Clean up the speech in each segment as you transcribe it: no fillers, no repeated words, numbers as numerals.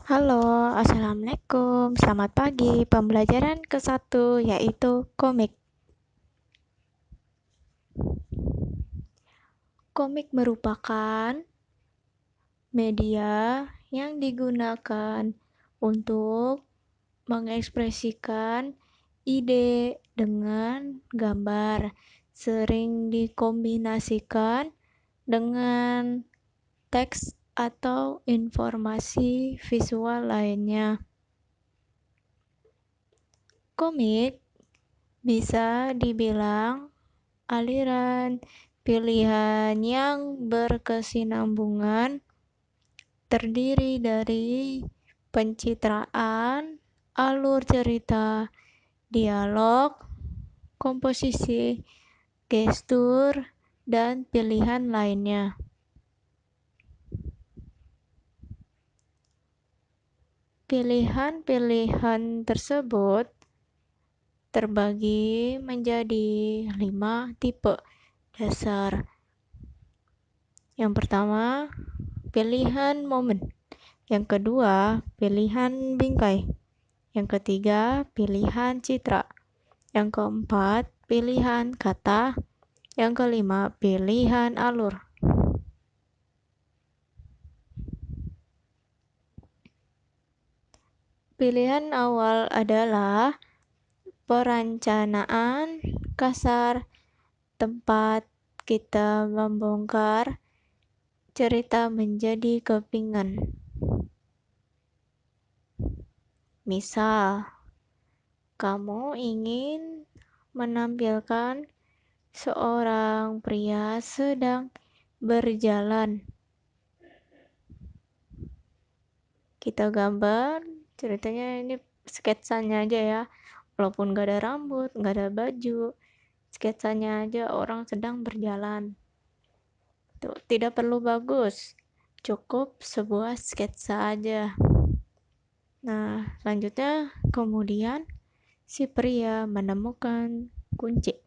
Halo, assalamualaikum. Selamat pagi. Pembelajaran ke-1 yaitu komik. Komik merupakan media yang digunakan untuk mengekspresikan ide dengan gambar, sering dikombinasikan dengan teks atau informasi visual lainnya. Komik bisa dibilang aliran pilihan yang berkesinambungan terdiri dari pencitraan, alur cerita, dialog, komposisi, gestur, dan pilihan lainnya. Pilihan-pilihan tersebut terbagi menjadi 5 tipe dasar. Yang pertama, pilihan momen. Yang kedua, pilihan bingkai. Yang ketiga, pilihan citra. Yang keempat, pilihan kata. Yang kelima, pilihan alur. Pilihan awal adalah perencanaan kasar, tempat kita membongkar cerita menjadi kepingan. Misal, kamu ingin menampilkan seorang pria sedang berjalan. Kita gambar, ceritanya ini sketsanya aja ya. Walaupun gak ada rambut, gak ada baju, sketsanya aja orang sedang berjalan. Tuh, tidak perlu bagus, cukup sebuah sketsa aja. Nah, selanjutnya kemudian si pria menemukan kunci.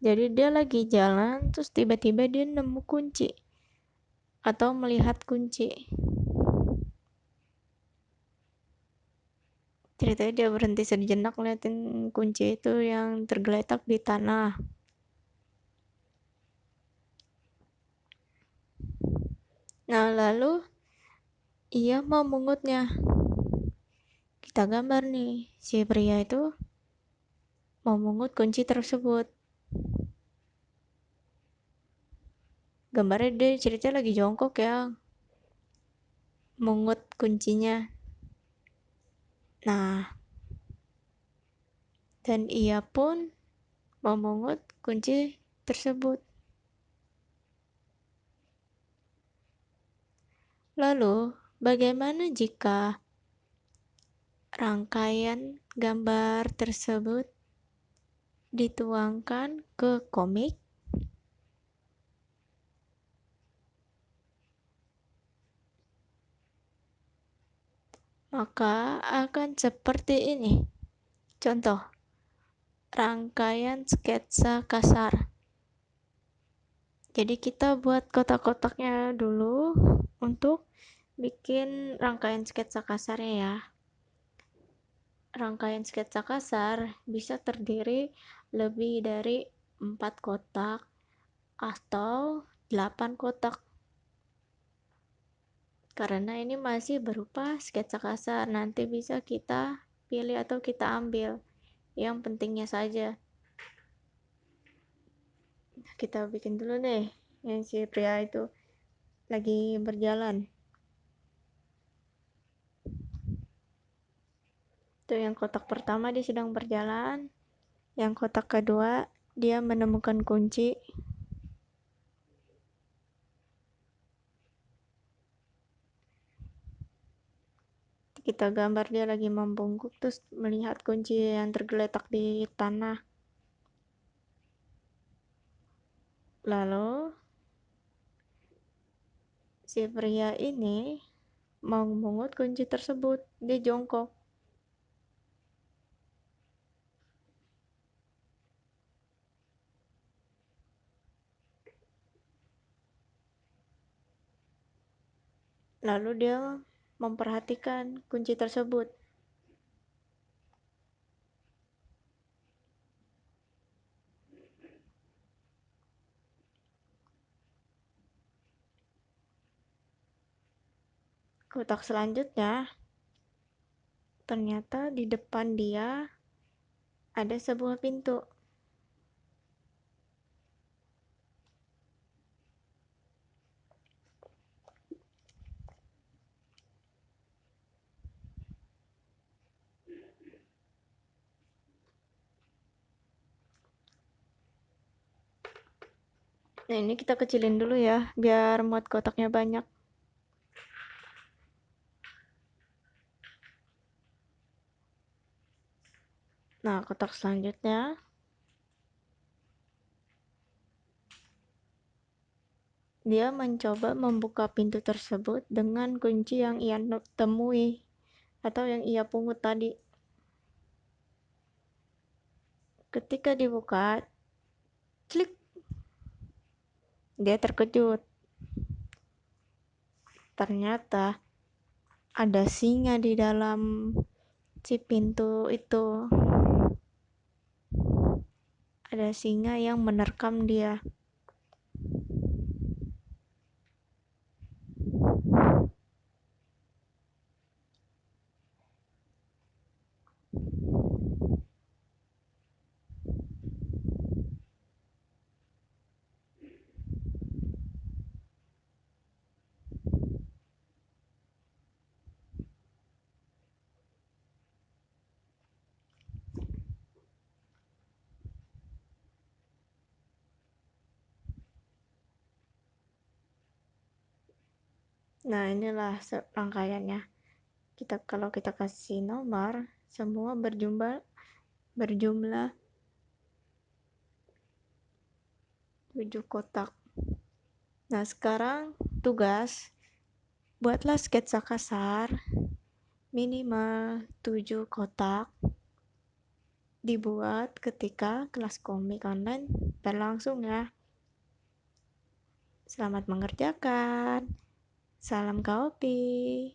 Jadi dia lagi jalan, terus tiba-tiba dia nemu kunci atau melihat kunci. Ceritanya dia berhenti sejenak ngeliatin kunci itu yang tergeletak di tanah. Nah, lalu ia memungutnya. Kita gambar nih, si pria itu memungut kunci tersebut. Gambarnya dia cerita lagi jongkok ya, mungut kuncinya. Nah, dan ia pun memungut kunci tersebut. Lalu, bagaimana jika rangkaian gambar tersebut dituangkan ke komik? Maka akan seperti ini. Contoh, rangkaian sketsa kasar. Jadi kita buat kotak-kotaknya dulu untuk bikin rangkaian sketsa kasarnya ya. Rangkaian sketsa kasar bisa terdiri lebih dari 4 kotak atau 8 kotak. Karena ini masih berupa sketsa kasar, nanti bisa kita pilih atau kita ambil yang pentingnya saja. Kita bikin dulu deh yang si pria itu lagi berjalan. Itu yang kotak pertama dia sedang berjalan, yang kotak kedua dia menemukan kunci. Kita gambar dia lagi membungkuk terus melihat kunci yang tergeletak di tanah. Lalu si pria ini mau memungut kunci tersebut, dia jongkok. Lalu dia memperhatikan kunci tersebut. Kotak selanjutnya, ternyata di depan dia ada sebuah pintu. Nah, ini kita kecilin dulu ya, biar muat kotaknya banyak. Nah, kotak selanjutnya, dia mencoba membuka pintu tersebut dengan kunci yang ia temui atau yang ia pungut tadi. Ketika dibuka, klik, dia terkejut. Ternyata ada singa di dalam si pintu itu. Ada singa yang menerkam dia. Nah, inilah rangkaiannya. Kalau kita kasih nomor, semua berjumlah 7 kotak. Nah, sekarang tugas, buatlah sketsa kasar minimal 7 kotak, dibuat ketika kelas komik online berlangsung ya. Selamat mengerjakan. Salam kopi.